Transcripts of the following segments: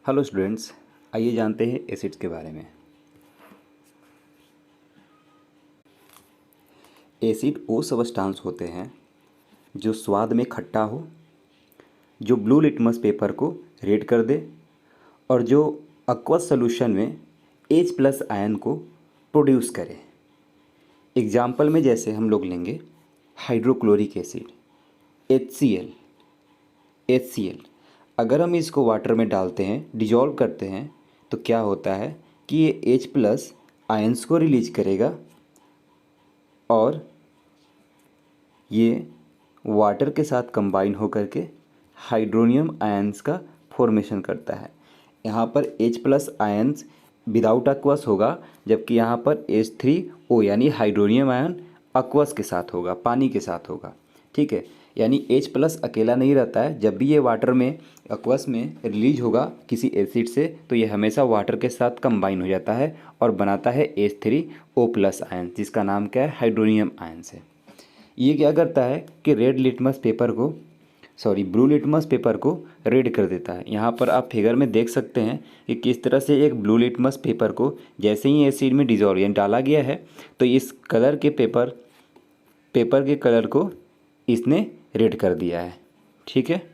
Hello students, आइए जानते हैं एसिड्स के बारे में। एसिड वो सब्सटेंस होते हैं जो स्वाद में खट्टा हो, जो ब्लू लिटमस पेपर को रेड कर दे और जो aqueous सॉल्यूशन में H+ आयन को प्रोड्यूस करे। एग्जाम्पल में जैसे हम लोग लेंगे हाइड्रोक्लोरिक एसिड HCl। अगर हम इसको वाटर में डालते हैं, डिजॉल्व करते हैं, तो क्या होता है कि ये H+ आयंस को रिलीज करेगा और ये वाटर के साथ कंबाइन होकर के हाइड्रोनियम आयंस का फॉर्मेशन करता है। यहाँ पर H+ आयंस विदाउट aqueous होगा, जबकि यहाँ पर H3O यानी हाइड्रोनियम आयन aqueous के साथ होगा, पानी के साथ होगा। ठीक है, यानी H+ अकेला नहीं रहता है। जब भी ये वाटर में aqueous में रिलीज होगा किसी एसिड से, तो ये हमेशा वाटर के साथ कंबाइन हो जाता है और बनाता है H3O+ आयन, जिसका नाम क्या है, हाइड्रोनियम आयन है। ये क्या करता है कि ब्लू लिटमस पेपर को रेड कर देता है। यहाँ पर आप फिगर में देख सकते हैं कि किस तरह से एक ब्लू लिटमस पेपर को जैसे ही एसिड में डिजॉल्व यानी डाला गया है, तो इस कलर के पेपर के कलर को इसने रेड कर दिया है। ठीक है,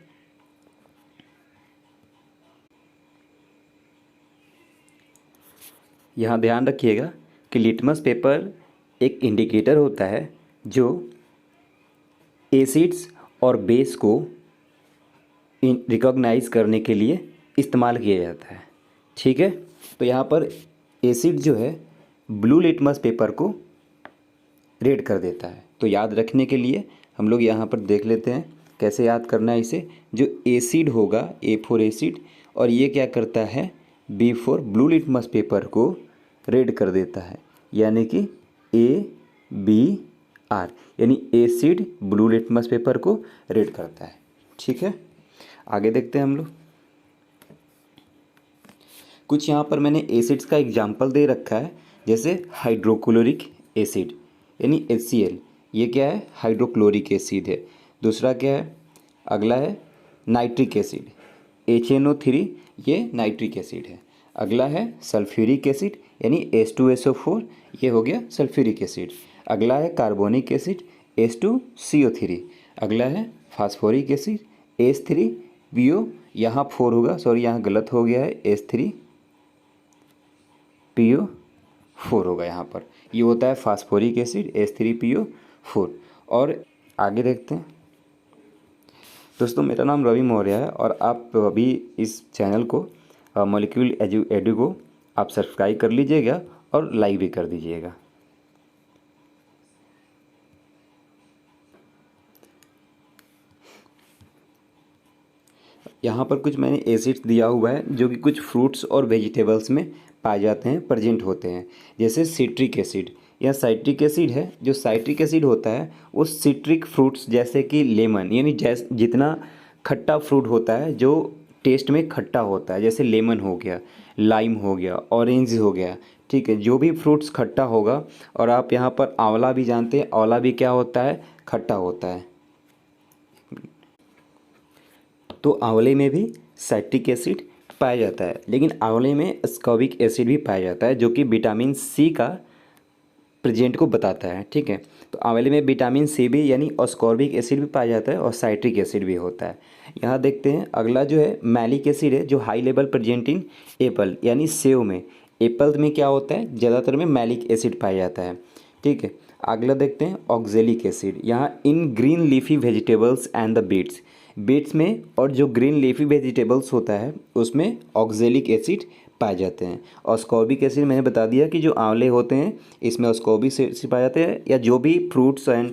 यहाँ ध्यान रखिएगा कि लिटमस पेपर एक इंडिकेटर होता है जो एसिड्स और बेस को रिकॉग्नाइज करने के लिए इस्तेमाल किया जाता है। ठीक है, तो यहाँ पर एसिड जो है ब्लू लिटमस पेपर को रेड कर देता है। तो याद रखने के लिए हम लोग यहाँ पर देख लेते हैं कैसे याद करना है इसे। जो एसिड होगा A4 एसिड, और ये क्या करता है, B4 ब्लू लिटमस पेपर को रेड कर देता है, यानी कि ABR, यानी एसिड ब्लू लिटमस पेपर को रेड करता है। ठीक है, आगे देखते हैं हम लोग। कुछ यहाँ पर मैंने एसिड्स का एग्जाम्पल दे रखा है, जैसे हाइड्रोक्लोरिक एसिड यानी HCl, ये क्या है, हाइड्रोक्लोरिक एसिड है। दूसरा क्या है, अगला है नाइट्रिक एसिड HNO3, ये नाइट्रिक एसिड है। अगला है सल्फ्यूरिक एसिड यानी H2SO4, ये हो गया सल्फ्यूरिक एसिड। अगला है कार्बोनिक एसिड H2CO3। अगला है फास्फोरिक एसिड H3PO, यहाँ 4 होगा, सॉरी यहाँ गलत हो गया है, H3PO4 होगा यहाँ पर, ये होता है फास्फोरिक एसिड H3PO4। और आगे देखते हैं। दोस्तों, मेरा नाम रवि मौर्य है और आप अभी इस चैनल को मॉलिक्यूल एडू को आप सब्सक्राइब कर लीजिएगा और लाइक भी कर दीजिएगा। यहाँ पर कुछ मैंने एसिड्स दिया हुआ है जो कि कुछ फ्रूट्स और वेजिटेबल्स में पाए जाते हैं, प्रेजेंट होते हैं। जैसे सिट्रिक एसिड या साइट्रिक एसिड है। जो साइट्रिक एसिड होता है वो सिट्रिक फ्रूट्स जैसे कि लेमन, यानी जितना खट्टा फ्रूट होता है जो टेस्ट में खट्टा होता है, जैसे लेमन हो गया, लाइम हो गया, ऑरेंज हो गया। ठीक है, जो भी फ्रूट्स खट्टा होगा। और आप यहाँ पर आंवला भी जानते हैं, आंवला भी क्या होता है, खट्टा होता है। तो आंवले में भी साइट्रिक एसिड पाया जाता है, लेकिन आंवले में एस्कॉर्बिक एसिड भी पाया जाता है जो कि विटामिन सी का प्रेजेंट को बताता है। ठीक है, तो आंवले में विटामिन सी भी यानी एस्कॉर्बिक एसिड भी पाया जाता है और साइट्रिक एसिड भी होता है। यहाँ देखते हैं अगला जो है मैलिक एसिड है, जो high level present in Apple यानी सेव में। एप्पल में क्या होता है, ज़्यादातर में मैलिक एसिड पाया जाता है। ठीक है, अगला देखते हैं ऑक्जेलिक एसिड। यहाँ इन green leafy vegetables and the beets में, और जो ग्रीन लीफी वेजिटेबल्स होता है उसमें ऑक्जेलिक एसिड पाए जाते हैं। ऑस्कॉर्बिक एसिड मैंने बता दिया कि जो आंवले होते हैं इसमें ऑस्कॉर्बिक एसिड पाए जाते हैं, या जो भी फ्रूट्स एंड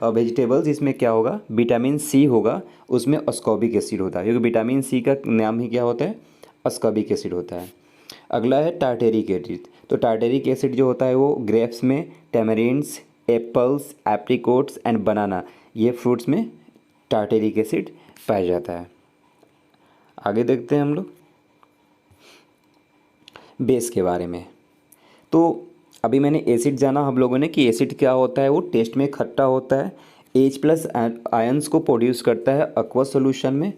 वेजिटेबल्स इसमें क्या होगा, विटामिन सी होगा, उसमें ऑस्कॉर्बिक एसिड होता है, क्योंकि विटामिन सी का नाम ही क्या होता है, ऑस्कॉर्बिक एसिड होता है। अगला है टार्टेरिक एसिड। तो टार्टेरिक एसिड जो होता है वो ग्रेप्स में, टैमरिंड्स, एप्पल्स, एप्रिकोट्स एंड बनाना, ये फ्रूट्स में टार्टेरिक एसिड पाया जाता है। आगे देखते हैं हम लोग बेस के बारे में। तो अभी मैंने एसिड जाना हम लोगों ने कि एसिड क्या होता है, वो टेस्ट में खट्टा होता है, H+ आयंस को प्रोड्यूस करता है aqueous सॉल्यूशन में,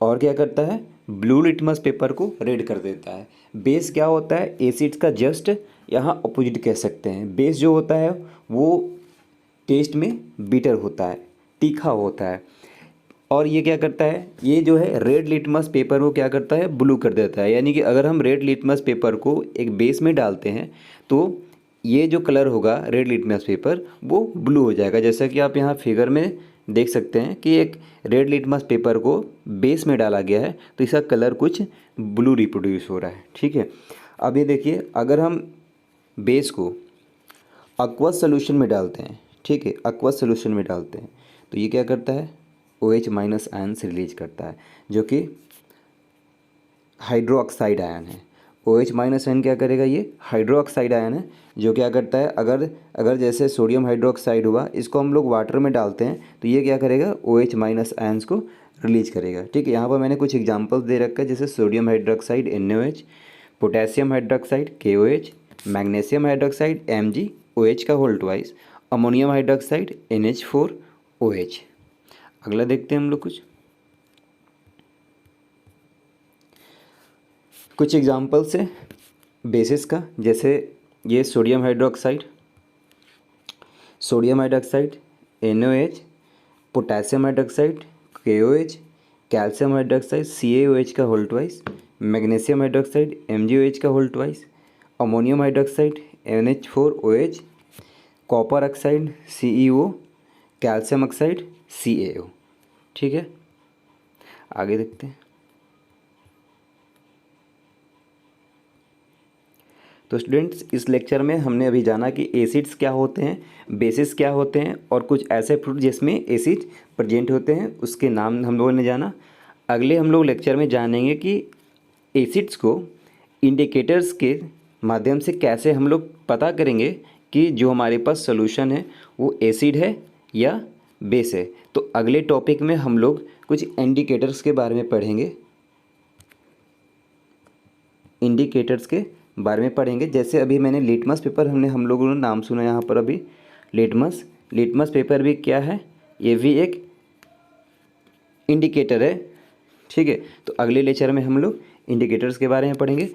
और क्या करता है, ब्लू लिटमस पेपर को रेड कर देता है। बेस क्या होता है, एसिड्स का जस्ट यहाँ अपोजिट कह सकते हैं। बेस जो होता है वो टेस्ट में बिटर होता है, तीखा होता है। और ये क्या करता है, ये जो है रेड लिटमस पेपर को क्या करता है, ब्लू कर देता है। यानी कि अगर हम रेड लिटमस पेपर को एक बेस में डालते हैं तो ये जो कलर होगा रेड लिटमस पेपर वो ब्लू हो जाएगा। जैसा कि आप यहाँ फिगर में देख सकते हैं कि एक रेड लिटमस पेपर को बेस में डाला गया है तो इसका कलर कुछ ब्लू रिप्रोड्यूस हो रहा है। ठीक है, अब ये देखिए, अगर हम बेस को एक्वस सोल्यूशन में डालते हैं, ठीक है, एक्वस सोल्यूशन में डालते हैं तो ये क्या करता है, OH माइनस आयन्स रिलीज करता है जो कि हाइड्रो ऑक्साइड आयन है। OH माइनस आयन क्या करेगा, ये हाइड्रो ऑक्साइड आयन है जो क्या करता है, अगर जैसे सोडियम हाइड्रोक्साइड हुआ, इसको हम लोग वाटर में डालते हैं तो ये क्या करेगा, OH माइनस आयन्स को रिलीज करेगा। ठीक है, यहाँ पर मैंने कुछ एग्जांपल्स दे रखा है, जैसे sodium hydroxide NaOH, potassium hydroxide KOH, magnesium hydroxide MgOH का whole twice, ammonium hydroxide NH4OH। अगला देखते हैं हम लोग कुछ एग्जांपल्स है बेसिस का। जैसे ये sodium hydroxide NaOH, potassium hydroxide KOH, calcium hydroxide CaOH का whole twice, magnesium hydroxide MgOH का whole twice, ammonium hydroxide NH4OH, copper oxide CEO, calcium oxide CaO। ठीक है, आगे देखते हैं। तो स्टूडेंट्स, इस लेक्चर में हमने अभी जाना कि एसिड्स क्या होते हैं, बेसिस क्या होते हैं और कुछ ऐसे फ्रूट जिसमें एसिड प्रेजेंट होते हैं उसके नाम हम लोगों ने जाना। अगले हम लोग लेक्चर में जानेंगे कि एसिड्स को इंडिकेटर्स के माध्यम से कैसे हम लोग पता करेंगे कि जो हमारे पास सोल्यूशन है वो एसिड है या बेस है। तो अगले टॉपिक में हम लोग कुछ इंडिकेटर्स के बारे में पढ़ेंगे, इंडिकेटर्स के बारे में पढ़ेंगे। जैसे अभी मैंने लिटमस पेपर हम लोगों ने नाम सुना यहाँ पर अभी, लिटमस पेपर भी क्या है, ये भी एक इंडिकेटर है। ठीक है, तो अगले लेक्चर में हम लोग इंडिकेटर्स के बारे में पढ़ेंगे।